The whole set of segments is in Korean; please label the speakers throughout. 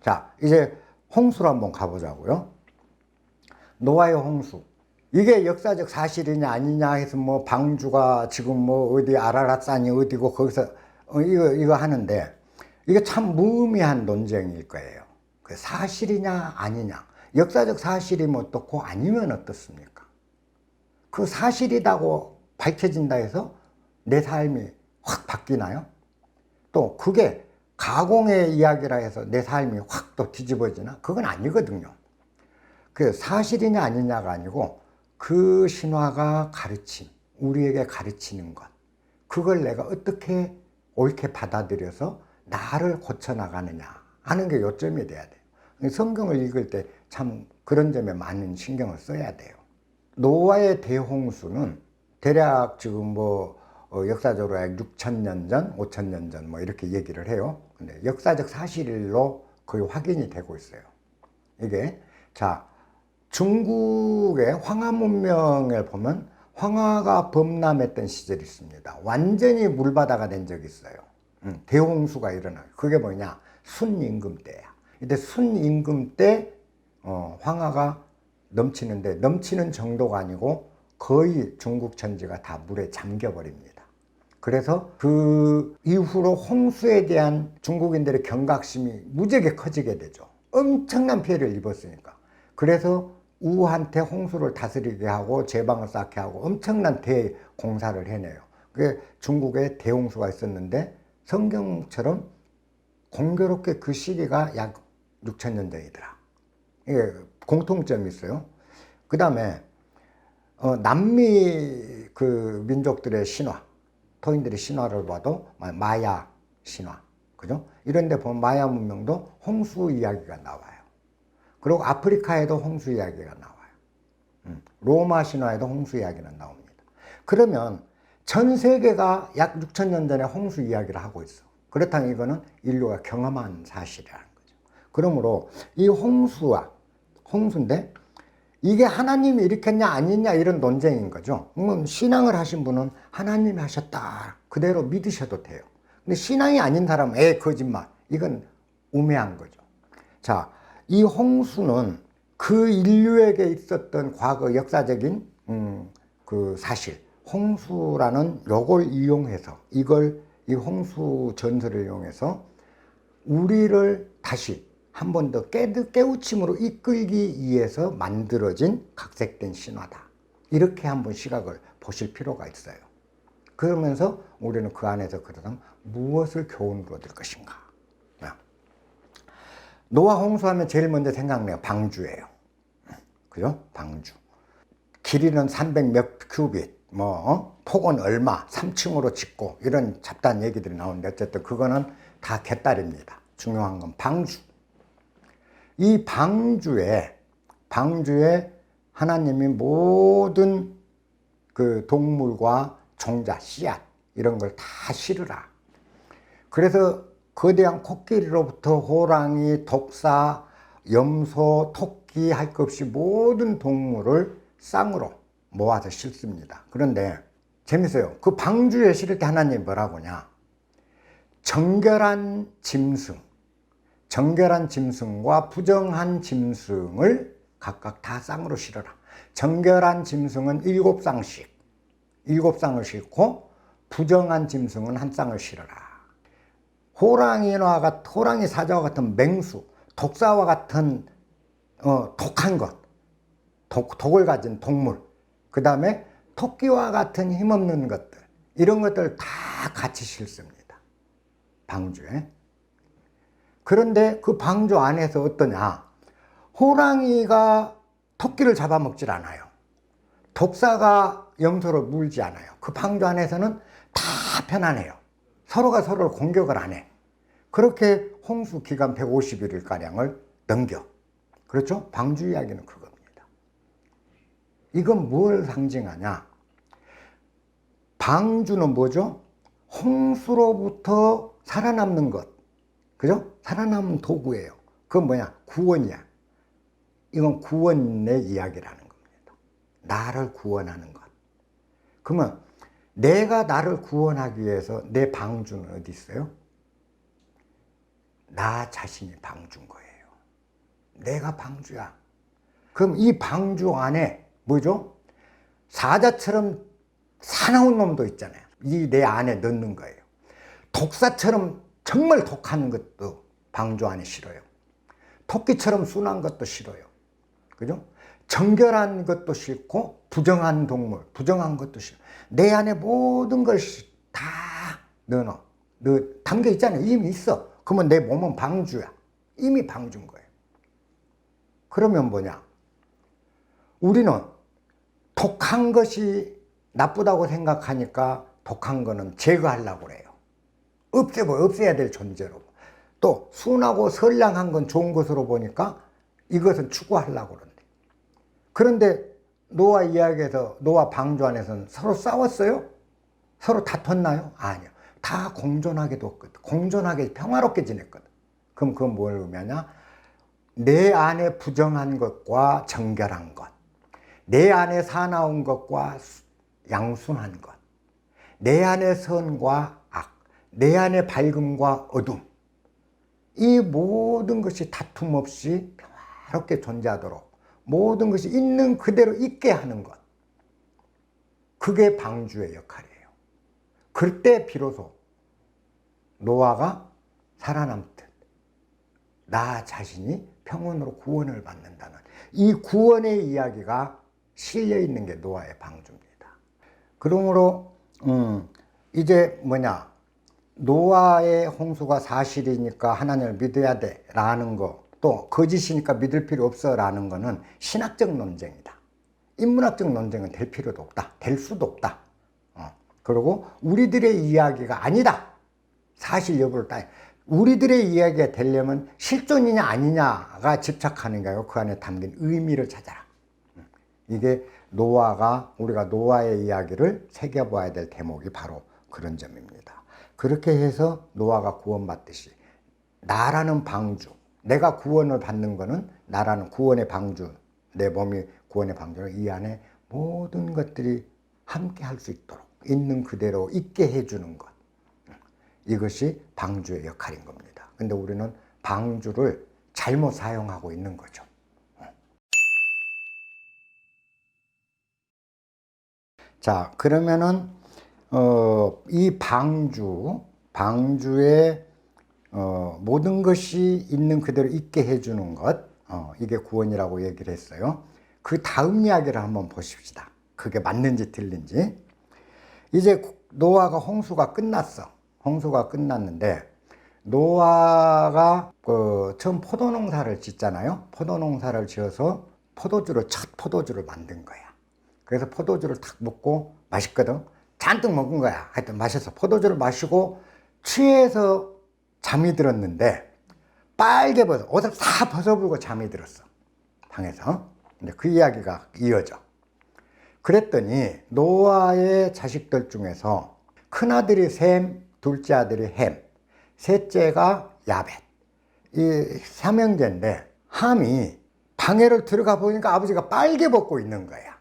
Speaker 1: 자, 이제 홍수로 한번 가보자고요. 노아의 홍수. 이게 역사적 사실이냐 아니냐 해서 뭐 방주가 지금 뭐 어디 아라랏산이 어디고 거기서 이거 하는데 이게 참 무의미한 논쟁일 거예요. 그 사실이냐 아니냐. 역사적 사실이면 어떻고 아니면 어떻습니까? 그 사실이라고 밝혀진다 해서 내 삶이 확 바뀌나요? 또 그게 가공의 이야기라 해서 내 삶이 확 또 뒤집어지나? 그건 아니거든요. 그 사실이냐 아니냐가 아니고 그 신화가 가르친, 우리에게 가르치는 것, 그걸 내가 어떻게 옳게 받아들여서 나를 고쳐나가느냐 하는 게 요점이 돼야 돼요. 성경을 읽을 때 참 그런 점에 많은 신경을 써야 돼요. 노아의 대홍수는 대략 지금 뭐 역사적으로 6,000년 전, 5,000년 전 뭐 이렇게 얘기를 해요. 근데 역사적 사실로 거의 확인이 되고 있어요. 이게 자, 중국의 황하 문명을 보면 황하가 범람했던 시절이 있습니다. 완전히 물바다가 된 적이 있어요. 대홍수가 일어나요. 그게 뭐냐? 순임금 때야. 근데 순임금 때 황하가 넘치는데 넘치는 정도가 아니고 거의 중국 전체가 다 물에 잠겨버립니다. 그래서 그 이후로 홍수에 대한 중국인들의 경각심이 무지하게 커지게 되죠. 엄청난 피해를 입었으니까. 그래서 우한테 홍수를 다스리게 하고 제방을 쌓게 하고 엄청난 대공사를 해내요. 그게 중국에 대홍수가 있었는데 성경처럼 공교롭게 그 시기가 약 6,000년 전이더라. 이게 공통점이 있어요. 그 다음에 남미 그 민족들의 신화, 토인들의 신화를 봐도 마야 신화, 그죠? 이런 데 보면 마야 문명도 홍수 이야기가 나와요. 그리고 아프리카에도 홍수 이야기가 나와요. 로마 신화에도 홍수 이야기는 나옵니다. 그러면 전 세계가 약 6,000년 전에 홍수 이야기를 하고 있어. 그렇다면 이거는 인류가 경험한 사실이라는 거죠. 그러므로 이 홍수인데 이게 하나님이 일으켰냐 아니냐 이런 논쟁인 거죠. 신앙을 하신 분은 하나님이 하셨다 그대로 믿으셔도 돼요. 근데 신앙이 아닌 사람은 거짓말, 이건 우매한 거죠. 자, 이 홍수는 그 인류에게 있었던 과거 역사적인 그 사실, 홍수라는 요걸 이용해서 이 홍수 전설을 이용해서 우리를 다시 한 번 더 깨우침으로 이끌기 위해서 만들어진 각색된 신화다. 이렇게 한번 시각을 보실 필요가 있어요. 그러면서 우리는 그 안에서 그러면 무엇을 교훈으로 얻을 것인가. 노아 홍수하면 제일 먼저 생각나요. 방주예요. 그죠? 방주. 길이는 300 몇 큐빗, 폭은 얼마, 3층으로 짓고 이런 잡다한 얘기들이 나오는데 어쨌든 그거는 다 갯딸입니다. 중요한 건 방주. 이 방주에 하나님이 모든 그 동물과 종자, 씨앗 이런 걸 다 실으라. 그래서 거대한 코끼리로부터 호랑이, 독사, 염소, 토끼 할 것 없이 모든 동물을 쌍으로 모아서 실습니다. 그런데 재밌어요. 그 방주에 실을 때 하나님이 뭐라고 하냐? 정결한 짐승과 부정한 짐승을 각각 다 쌍으로 실어라. 정결한 짐승은 7쌍씩, 7쌍을 싣고 부정한 짐승은 한 쌍을 실어라. 호랑이 사자와 같은 맹수, 독사와 같은 독한 것, 독을 가진 동물, 그 다음에 토끼와 같은 힘없는 것들, 이런 것들 다 같이 실습니다. 방주에. 그런데 그 방주 안에서 어떠냐? 호랑이가 토끼를 잡아먹질 않아요. 독사가 염소를 물지 않아요. 그 방주 안에서는 다 편안해요. 서로가 서로를 공격을 안 해. 그렇게 홍수 기간 150일가량을 넘겨. 그렇죠? 방주 이야기는 그겁니다. 이건 뭘 상징하냐? 방주는 뭐죠? 홍수로부터 살아남는 것. 그죠? 살아남은 도구예요. 그건 뭐냐? 구원이야. 이건 구원의 이야기라는 겁니다. 나를 구원하는 것. 그러면 내가 나를 구원하기 위해서 내 방주는 어디 있어요? 나 자신이 방주인 거예요. 내가 방주야. 그럼 이 방주 안에 뭐죠? 사자처럼 사나운 놈도 있잖아요. 이 내 안에 넣는 거예요. 독사처럼 정말 독한 것도 방주 안에 싫어요. 토끼처럼 순한 것도 싫어요. 그죠? 정결한 것도 싫고 부정한 동물, 부정한 것도 싫어. 내 안에 모든 것이 다 넣어. 담겨 있잖아요. 이미 있어. 그러면 내 몸은 방주야. 이미 방주인 거예요. 그러면 뭐냐? 우리는 독한 것이 나쁘다고 생각하니까 독한 거는 제거하려고 그래요. 없애야 될 존재로. 또 순하고 선량한 건 좋은 것으로 보니까 이것은 추구하려고 그러는데. 그런데 노아 이야기에서 노아 방주 안에서는 서로 싸웠어요? 서로 다퉜나요? 아니요. 다 공존하게 뒀거든. 공존하게 평화롭게 지냈거든. 그럼 그건 뭘 의미하냐? 내 안에 부정한 것과 정결한 것, 내 안에 사나운 것과 양순한 것, 내 안에 선과 악, 내 안에 밝음과 어둠, 이 모든 것이 다툼 없이 평화롭게 존재하도록 모든 것이 있는 그대로 있게 하는 것, 그게 방주의 역할이에요. 그때 비로소 노아가 살아남듯 나 자신이 평온으로 구원을 받는다는 이 구원의 이야기가 실려 있는 게 노아의 방주입니다. 그러므로 이제 뭐냐, 노아의 홍수가 사실이니까 하나님을 믿어야 돼 라는 거, 또 거짓이니까 믿을 필요 없어 라는 거는 신학적 논쟁이다. 인문학적 논쟁은 될 필요도 없다. 될 수도 없다. 그리고 우리들의 이야기가 아니다. 사실 여부를 따 우리들의 이야기가 되려면 실존이냐 아니냐가 집착하는 거예요. 그 안에 담긴 의미를 찾아라. 이게 우리가 노아의 이야기를 새겨봐야 될 대목이 바로 그런 점입니다. 그렇게 해서 노아가 구원받듯이 나라는 방주, 내가 구원을 받는 거는 나라는 구원의 방주, 내 몸이 구원의 방주로 이 안에 모든 것들이 함께 할 수 있도록 있는 그대로 있게 해주는 것, 이것이 방주의 역할인 겁니다. 근데 우리는 방주를 잘못 사용하고 있는 거죠. 자, 그러면은 이 방주에 모든 것이 있는 그대로 있게 해주는 것, 이게 구원이라고 얘기를 했어요. 그 다음 이야기를 한번 보십시다. 그게 맞는지 틀린지. 이제 노아가 홍수가 끝났어. 홍수가 끝났는데 노아가 처음 포도농사를 짓잖아요. 포도농사를 지어서 첫 포도주를 만든 거야. 그래서 포도주를 탁 먹고 맛있거든. 잔뜩 먹은 거야. 하여튼 마셔서 포도주를 마시고 취해서 잠이 들었는데 빨개 옷을 다 벗어버리고 잠이 들었어. 방에서. 근데 그 이야기가 이어져. 그랬더니 노아의 자식들 중에서 큰아들이 셈, 둘째 아들이 햄, 셋째가 야벳. 이 삼형제인데 함이 방에를 들어가 보니까 아버지가 빨개 벗고 있는 거야.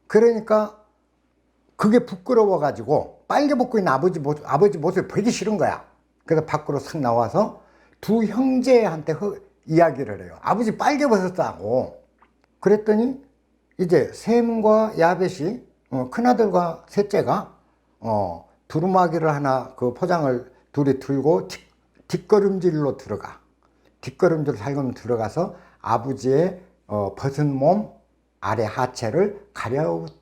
Speaker 1: 그러니까 그게 부끄러워가지고 빨개 벗고 있는 아버지 모습이 보기 싫은 거야. 그래서 밖으로 싹 나와서 두 형제한테 이야기를 해요. 아버지 빨개 벗었다고. 그랬더니 이제 셈과 야벳이 큰아들과 셋째가 두루마기를 하나 그 포장을 둘이 들고 뒷걸음질로 들어가. 뒷걸음질 살금 들어가서 아버지의 벗은 몸 아래 하체를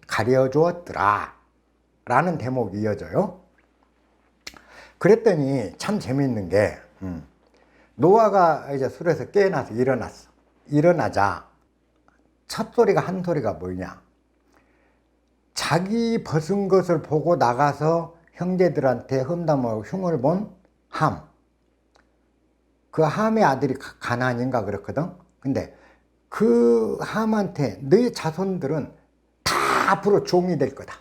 Speaker 1: 가려주었더라 라는 대목이 이어져요. 그랬더니 참 재미있는 게 노아가 이제 술에서 깨어나서 일어나자 첫 소리가 한 소리가 뭐냐, 자기 벗은 것을 보고 나가서 형제들한테 험담하고 흉을 본 함. 그 함의 아들이 가나안인가 그렇거든. 근데 그 함한테 너희 자손들은 다 앞으로 종이 될 거다.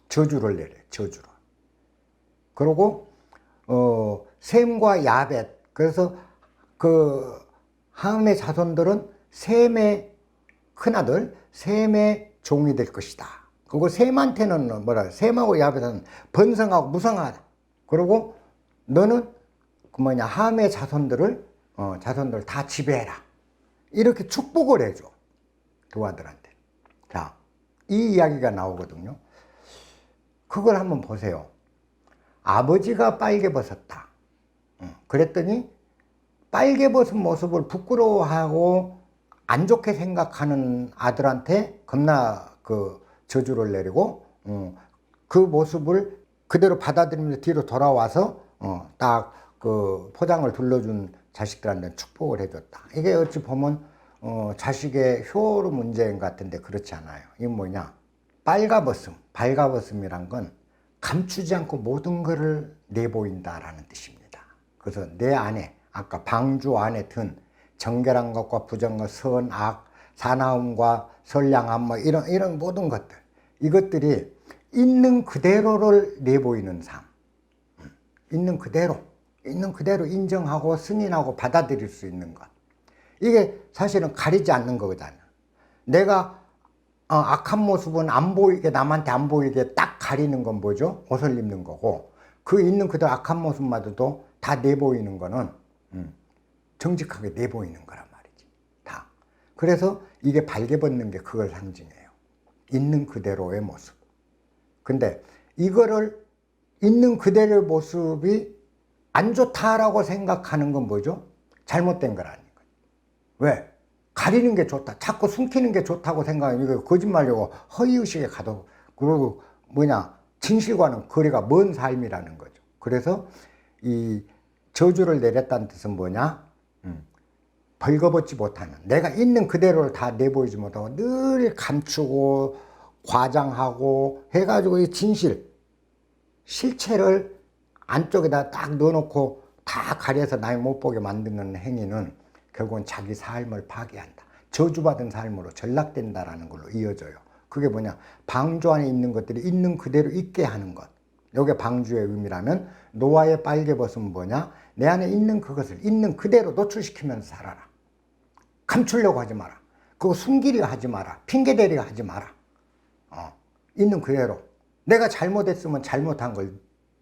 Speaker 1: 저주를 내려, 저주를. 그리고 셈과 야벳, 그래서 그 함의 자손들은 셈의 큰아들 셈의 종이 될 것이다. 그리고 셈한테는 셈하고 야벳은 번성하고 무성하다. 그리고 너는 함의 자손들을 다 지배해라. 이렇게 축복을 해줘. 두 아들한테. 자, 이 이야기가 나오거든요. 그걸 한번 보세요. 아버지가 빨개벗었다. 그랬더니 빨개벗은 모습을 부끄러워하고 안 좋게 생각하는 아들한테 겁나 그 저주를 내리고 그 모습을 그대로 받아들이면서 뒤로 돌아와서 딱 그 포장을 둘러준 자식들한테 축복을 해줬다. 이게 어찌 보면 자식의 효로 문제인 것 같은데 그렇지 않아요. 이게 뭐냐? 발가벗음이란 건 감추지 않고 모든 것을 내보인다라는 뜻입니다. 그래서 내 안에 아까 방주 안에 든 정결한 것과 부정것, 선, 악, 사나움과 선량함 뭐 이런 모든 것들, 이것들이 있는 그대로를 내보이는 삶, 있는 그대로 인정하고 승인하고 받아들일 수 있는 것, 이게 사실은 가리지 않는 거잖아요. 내가 악한 모습은 안 보이게, 남한테 안 보이게 딱 가리는 건 뭐죠? 옷을 입는 거고, 그 있는 그대로 악한 모습마저도 다 내보이는 거는 정직하게 내보이는 거란 말이지. 다. 그래서 이게 발개벗는 게 그걸 상징해요. 있는 그대로의 모습. 근데 이거를 있는 그대로의 모습이 안 좋다라고 생각하는 건 뭐죠? 잘못된 거라는 거예요. 왜? 가리는 게 좋다. 자꾸 숨기는 게 좋다고 생각하는 이거 거짓말이고 허위의식에 가도, 그리고 진실과는 거리가 먼 삶이라는 거죠. 그래서 이 저주를 내렸다는 뜻은 뭐냐? 벌거벗지 못하는, 내가 있는 그대로를 다 내보이지 못하고 늘 감추고 과장하고 해가지고 이 실체를 안쪽에다 딱 넣어놓고 다 가려서 나이 못 보게 만드는 행위는 결국은 자기 삶을 파괴한다. 저주받은 삶으로 전락된다라는 걸로 이어져요. 그게 뭐냐? 방주 안에 있는 것들이 있는 그대로 있게 하는 것. 이게 방주의 의미라면, 노아의 빨개벗은 뭐냐? 내 안에 있는 그것을 있는 그대로 노출시키면서 살아라. 감추려고 하지 마라. 그거 숨기려 하지 마라. 핑계대려 하지 마라. 있는 그대로. 내가 잘못했으면 잘못한 걸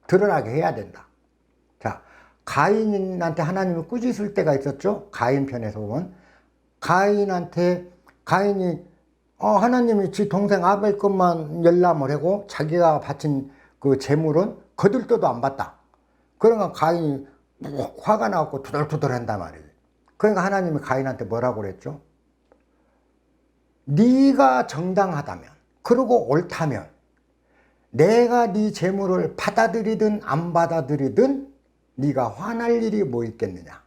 Speaker 1: 드러나게 해야 된다. 자, 가인한테 하나님이 꾸짖을 때가 있었죠. 가인 편에서 보면 가인이 하나님이 지 동생 아벨 것만 열람을 하고 자기가 바친 그 재물은 거들떠도 안 받다. 그러니까 가인이 화가 나고 투덜투덜 한단 말이에요. 그러니까 하나님이 가인한테 뭐라고 그랬죠? 네가 정당하다면, 그리고 옳다면 내가 네 재물을 받아들이든 안 받아들이든 네가 화날 일이 뭐 있겠느냐,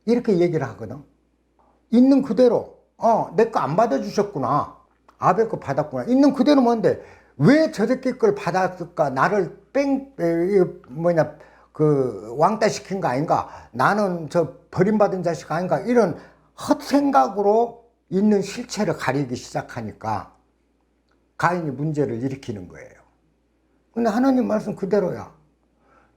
Speaker 1: 이렇게 얘기를 하거든. 있는 그대로 내 거 안 받아주셨구나, 아벨 거 받았구나, 있는 그대로. 뭔데 왜 저 새끼 걸 받았을까, 나를 왕따 시킨 거 아닌가, 나는 저 버림받은 자식 아닌가, 이런 헛생각으로 있는 실체를 가리기 시작하니까 가인이 문제를 일으키는 거예요. 근데 하나님 말씀 그대로야.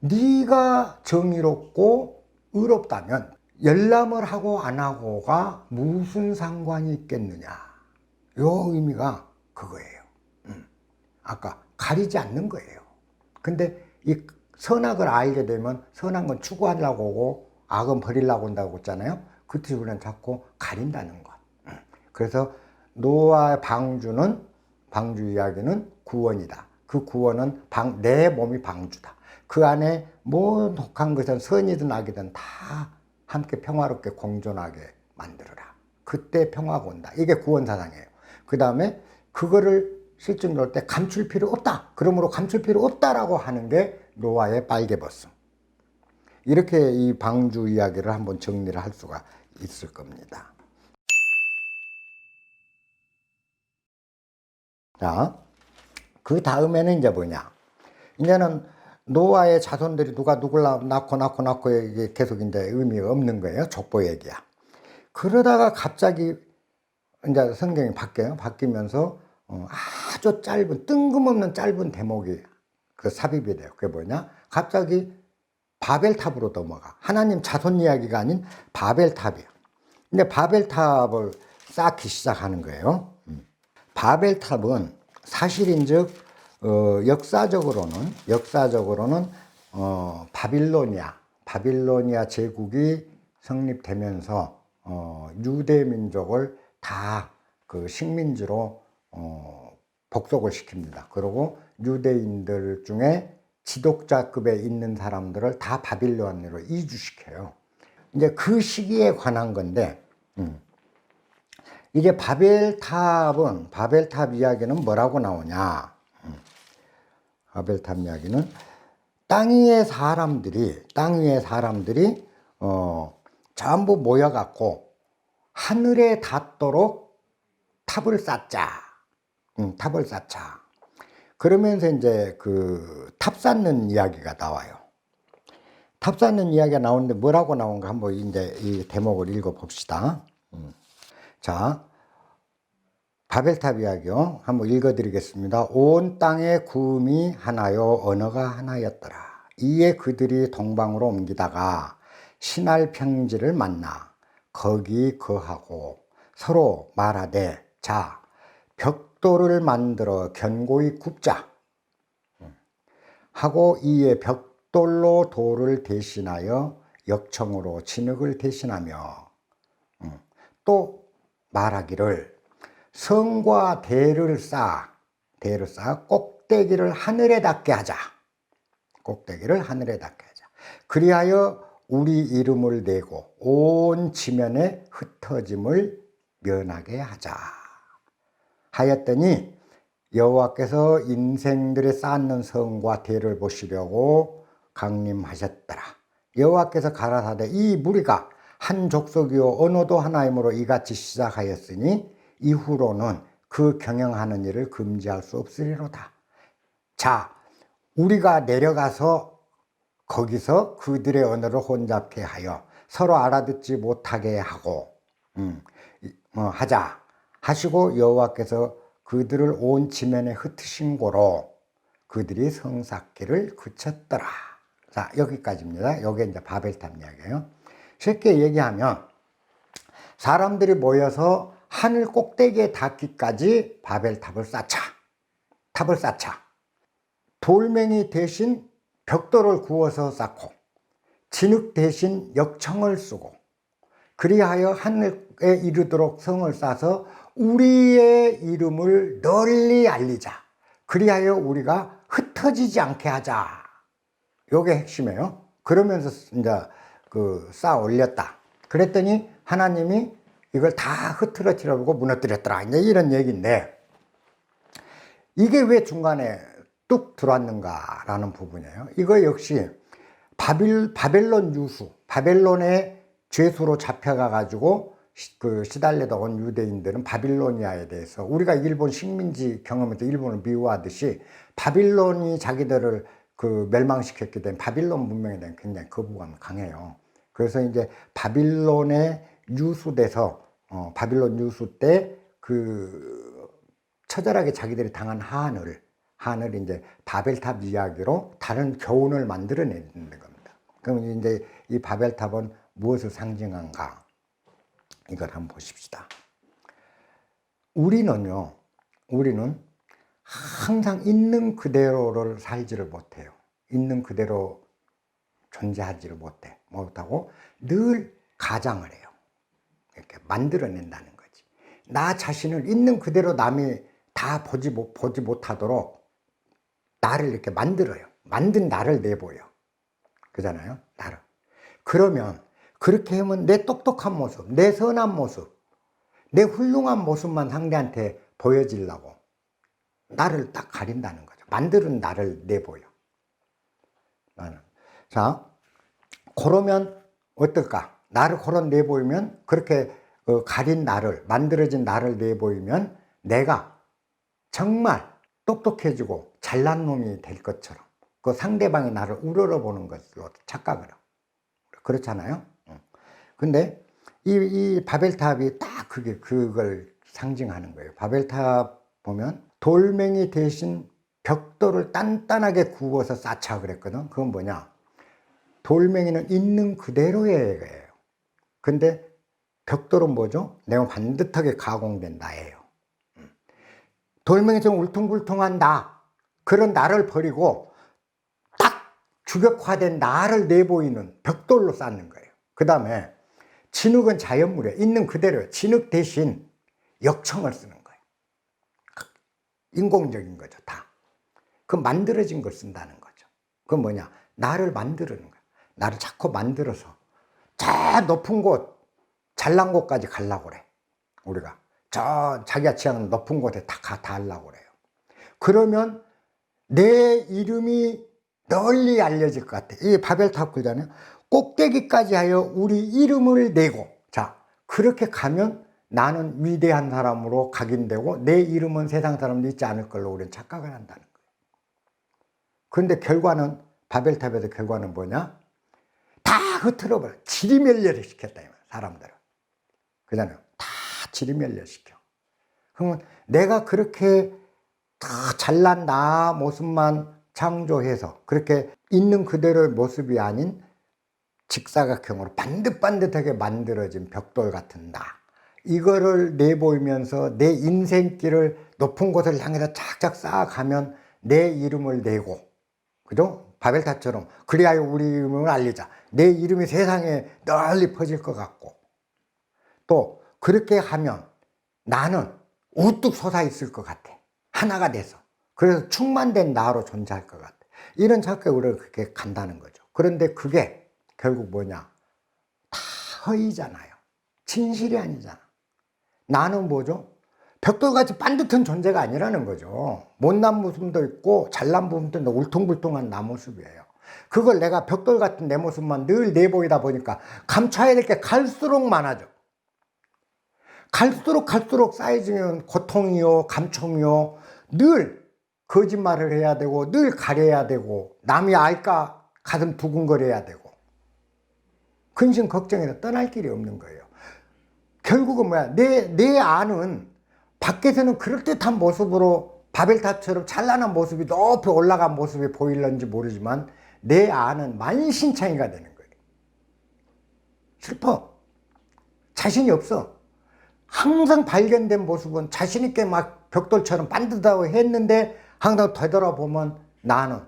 Speaker 1: 네가 정의롭고 의롭다면 열람을 하고 안 하고가 무슨 상관이 있겠느냐, 요 의미가 그거예요. 아까 가리지 않는 거예요. 근데 이 선악을 알게 되면 선한 건 추구하려고 오고 악은 버리려고 온다고 했잖아요. 그 뜻으로는 자꾸 가린다는 것. 그래서 노아의 방주 이야기는 구원이다. 그 구원은 내 몸이 방주다. 그 안에 모든 혹한 것은 선이든 악이든 다 함께 평화롭게 공존하게 만들어라. 그때 평화가 온다. 이게 구원 사상이에요. 그 다음에 그거를 실증 때 감출 필요 없다. 그러므로 감출 필요 없다라고 하는 게 노아의 빨개벗음. 이렇게 이 방주 이야기를 한번 정리를 할 수가 있을 겁니다. 자, 그 다음에는 이제 뭐냐? 이제는 노아의 자손들이 누가 누굴 낳고 이게 계속 이제 의미가 없는 거예요. 족보 얘기야. 그러다가 갑자기 이제 성경이 바뀌면서 아주 짧은, 뜬금없는 짧은 대목이 그 삽입이 돼요. 그게 뭐냐? 갑자기 바벨탑으로 넘어가. 하나님 자손 이야기가 아닌 바벨탑이야. 근데 바벨탑을 쌓기 시작하는 거예요. 바벨탑은 사실인즉 역사적으로는 바빌로니아 제국이 성립되면서 유대 민족을 다 그 식민지로 복속을 시킵니다. 그리고 유대인들 중에 지독자급에 있는 사람들을 다 바빌론으로 이주시켜요. 이제 그 시기에 관한 건데, 이게 바벨탑 이야기는 뭐라고 나오냐? 바벨탑 이야기는 땅 위의 사람들이 전부 모여갖고 하늘에 닿도록 탑을 쌓자. 탑을 쌓자. 그러면서 이제 그 탑 쌓는 이야기가 나와요. 탑 쌓는 이야기가 나오는데 뭐라고 나온가 한번 이제 이 대목을 읽어 봅시다. 자, 바벨탑 이야기요. 한번 읽어 드리겠습니다. 온 땅의 구음이 하나요, 언어가 하나였더라. 이에 그들이 동방으로 옮기다가 신할 평지를 만나 거기 거하고 서로 말하되, 자, 벽돌을 만들어 견고히 굽자 하고, 이에 벽돌로 돌을 대신하여 역청으로 진흙을 대신하며 또 말하기를, 성과 대를 쌓아 꼭대기를 하늘에 닿게 하자. 꼭대기를 하늘에 닿게 하자. 그리하여 우리 이름을 내고 온 지면에 흩어짐을 면하게 하자 하였더니, 여호와께서 인생들이 쌓는 성과 대를 보시려고 강림하셨더라. 여호와께서 가라사대, 이 무리가 한 족속이요 언어도 하나이므로 이같이 시작하였으니 이후로는 그 경영하는 일을 금지할 수 없으리로다. 자, 우리가 내려가서 거기서 그들의 언어를 혼잡케 하여 서로 알아듣지 못하게 하고 하자 하시고, 여호와께서 그들을 온 지면에 흩으신 고로 그들이 성 쌓기를 그쳤더라. 자, 여기까지입니다. 이게 이제 바벨탑 이야기예요. 쉽게 얘기하면 사람들이 모여서 하늘 꼭대기에 닿기까지 바벨탑을 쌓자. 탑을 쌓자. 돌멩이 대신 벽돌을 구워서 쌓고 진흙 대신 역청을 쓰고, 그리하여 하늘에 이르도록 성을 쌓아서 우리의 이름을 널리 알리자. 그리하여 우리가 흩어지지 않게 하자. 요게 핵심이에요. 그러면서 이제 그 쌓아 올렸다. 그랬더니 하나님이 이걸 다 흐트러뜨려보고 무너뜨렸더라. 이제 이런 얘기인데, 이게 왜 중간에 뚝 들어왔는가라는 부분이에요. 이거 역시 바벨론 유수, 바벨론의 죄수로 잡혀가 가지고 그 시달려다 온 유대인들은 바빌로니아에 대해서, 우리가 일본 식민지 경험에서 일본을 미워하듯이 바빌론이 자기들을 그 멸망시켰기 때문에 바빌론 문명에 대한 굉장히 거부감이 강해요. 그래서 이제 바빌론에 유수돼서 바빌론 유수 때 그 처절하게 자기들이 당한 한을 이제 바벨탑 이야기로 다른 교훈을 만들어내는 겁니다. 그럼 이제 이 바벨탑은 무엇을 상징한가? 이걸 한번 보십시다. 우리는 항상 있는 그대로를 살지를 못해요. 있는 그대로 존재하지를 못하고 늘 가장을 해요. 이렇게 만들어낸다는 거지. 나 자신을 있는 그대로 남이 다 보지 못하도록 나를 이렇게 만들어요. 만든 나를 내보여. 그잖아요. 나를. 그러면 그렇게 하면 내 똑똑한 모습, 내 선한 모습, 내 훌륭한 모습만 상대한테 보여지려고 나를 딱 가린다는 거죠. 만드는 나를 내보여. 나는. 자, 그러면 어떨까? 나를 그렇게 내보이면, 그렇게 가린 나를, 만들어진 나를 내보이면 내가 정말 똑똑해지고 잘난 놈이 될 것처럼 그 상대방이 나를 우러러보는 것으로 착각을 하고. 그렇잖아요. 근데 이 바벨탑이 딱 그걸 상징하는 거예요. 바벨탑 보면 돌멩이 대신 벽돌을 단단하게 구워서 쌓자 그랬거든. 그건 뭐냐? 돌멩이는 있는 그대로의 거예요. 근데 벽돌은 뭐죠? 내가 반듯하게 가공된 나예요. 돌멩이처럼 울퉁불퉁한 나, 그런 나를 버리고 딱 주격화된 나를 내보이는 벽돌로 쌓는 거예요. 그 다음에 진흙은 자연물이에요. 있는 그대로. 진흙 대신 역청을 쓰는 거예요. 인공적인 거죠, 다. 그 만들어진 걸 쓴다는 거죠. 그건 뭐냐? 나를 만드는 거야. 나를 자꾸 만들어서 저 높은 곳, 잘난 곳까지 가려고 그래. 우리가. 저 자기가 취하는 높은 곳에 다 하려고 그래요. 그러면 내 이름이 널리 알려질 것 같아. 이게 바벨탑 그잖아요. 꼭대기까지 하여 우리 이름을 내고, 자, 그렇게 가면 나는 위대한 사람으로 각인되고 내 이름은 세상 사람도 있지 않을 걸로 우리는 착각을 한다는 거예요. 그런데 결과는, 바벨탑에서 결과는 뭐냐? 다 흐트러버려. 지리멸렬을 시켰다, 사람들을. 그잖아요. 다 지리멸렬시켜. 그러면 내가 그렇게 다 잘난 나 모습만 창조해서 그렇게 있는 그대로의 모습이 아닌 직사각형으로 반듯반듯하게 만들어진 벽돌 같은 나, 이거를 내보이면서 내 인생길을 높은 곳을 향해서 착착 쌓아가면 내 이름을 내고, 그죠? 바벨탑처럼 그리하여 우리 이름을 알리자. 내 이름이 세상에 널리 퍼질 것 같고, 또 그렇게 하면 나는 우뚝 솟아 있을 것 같아. 하나가 돼서. 그래서 충만된 나로 존재할 것 같아. 이런 착각에 우리가 그렇게 간다는 거죠. 그런데 그게 결국 뭐냐? 다 허위잖아요. 진실이 아니잖아. 나는 뭐죠? 벽돌같이 반듯한 존재가 아니라는 거죠. 못난 모습도 있고 잘난 부분도 있고 울퉁불퉁한 나 모습이에요. 그걸 내가 벽돌 같은 내 모습만 늘 내보이다 보니까 감춰야 될 게 갈수록 많아져. 갈수록 쌓여지면 고통이요, 감청이요, 늘 거짓말을 해야 되고, 늘 가려야 되고, 남이 알까 가슴 두근거려야 되고, 근심 걱정해서 떠날 길이 없는 거예요. 결국은 뭐야? 내 안은 밖에서는 그럴듯한 모습으로 바벨탑처럼 찬란한 모습이 높이 올라간 모습이 보일런지 모르지만 내 안은 만신창이가 되는 거예요. 슬퍼. 자신이 없어. 항상 발견된 모습은 자신있게 막 벽돌처럼 반듯하고 했는데 항상 되돌아보면 나는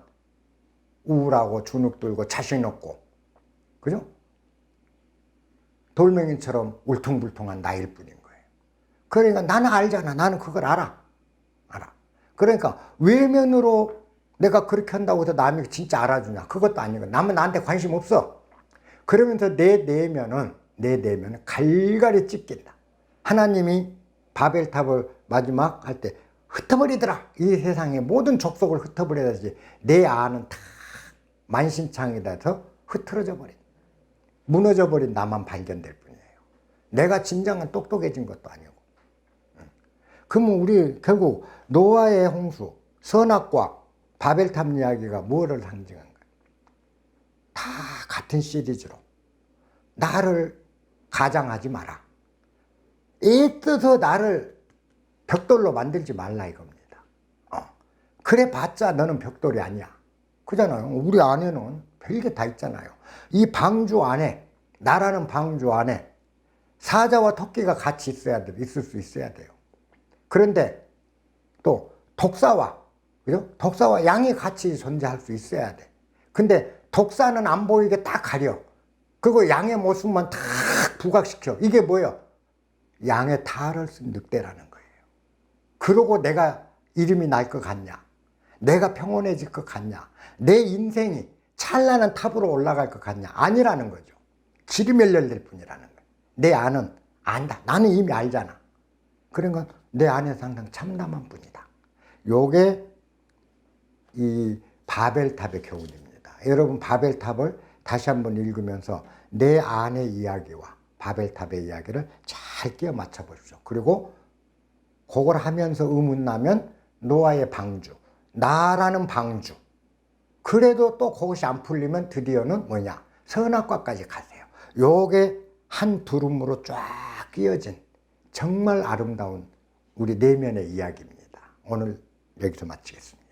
Speaker 1: 우울하고 주눅들고 자신 없고, 그죠? 돌멩이처럼 울퉁불퉁한 나일 뿐인 거예요. 그러니까 나는 알잖아. 나는 그걸 알아. 그러니까 외면으로 내가 그렇게 한다고 해서 남이 진짜 알아주냐? 그것도 아니고, 남은 나한테 관심 없어. 그러면서 내 내면은 갈갈이 찢긴다. 하나님이 바벨탑을 마지막 할 때 흩어버리더라. 이 세상의 모든 족속을 흩어버려야지. 내 안은 다 만신창이 돼서 흐트러져 버린, 무너져 버린 나만 발견될 뿐이에요. 내가 진정한 똑똑해진 것도 아니고. 그러면 우리 결국 노아의 홍수, 선악과 바벨탑 이야기가 뭐를 상징한 거예요? 다 같은 시리즈로 나를 가장하지 마라. 애써서 나를 벽돌로 만들지 말라 이겁니다. 그래 봤자 너는 벽돌이 아니야. 그잖아요. 우리 안에는 별게 다 있잖아요. 이 방주 안에, 나라는 방주 안에 사자와 토끼가 같이 있을 수 있어야 돼요. 그런데 또 독사와, 그죠? 독사와 양이 같이 존재할 수 있어야 돼. 근데 독사는 안 보이게 딱 가려. 그리고 양의 모습만 딱 부각시켜. 이게 뭐예요? 양의 탈을 쓴 늑대라는 거예요. 그러고 내가 이름이 날 것 같냐? 내가 평온해질 것 같냐? 내 인생이 찬란한 탑으로 올라갈 것 같냐? 아니라는 거죠. 지리멸렬될 뿐이라는 거예요. 내 안은 안다. 나는 이미 알잖아. 그런 건 내 안에서 항상 참담한 뿐이다. 요게 이 바벨탑의 교훈입니다. 여러분 바벨탑을 다시 한번 읽으면서 내 안의 이야기와 바벨탑의 이야기를 잘 끼워 맞춰 보십시오. 그리고 그걸 하면서 의문나면 노아의 방주, 나라는 방주. 그래도 또 그것이 안 풀리면 드디어는 뭐냐? 선악과까지 가세요. 요게 한 두름으로 쫙 끼어진 정말 아름다운 우리 내면의 이야기입니다. 오늘 여기서 마치겠습니다.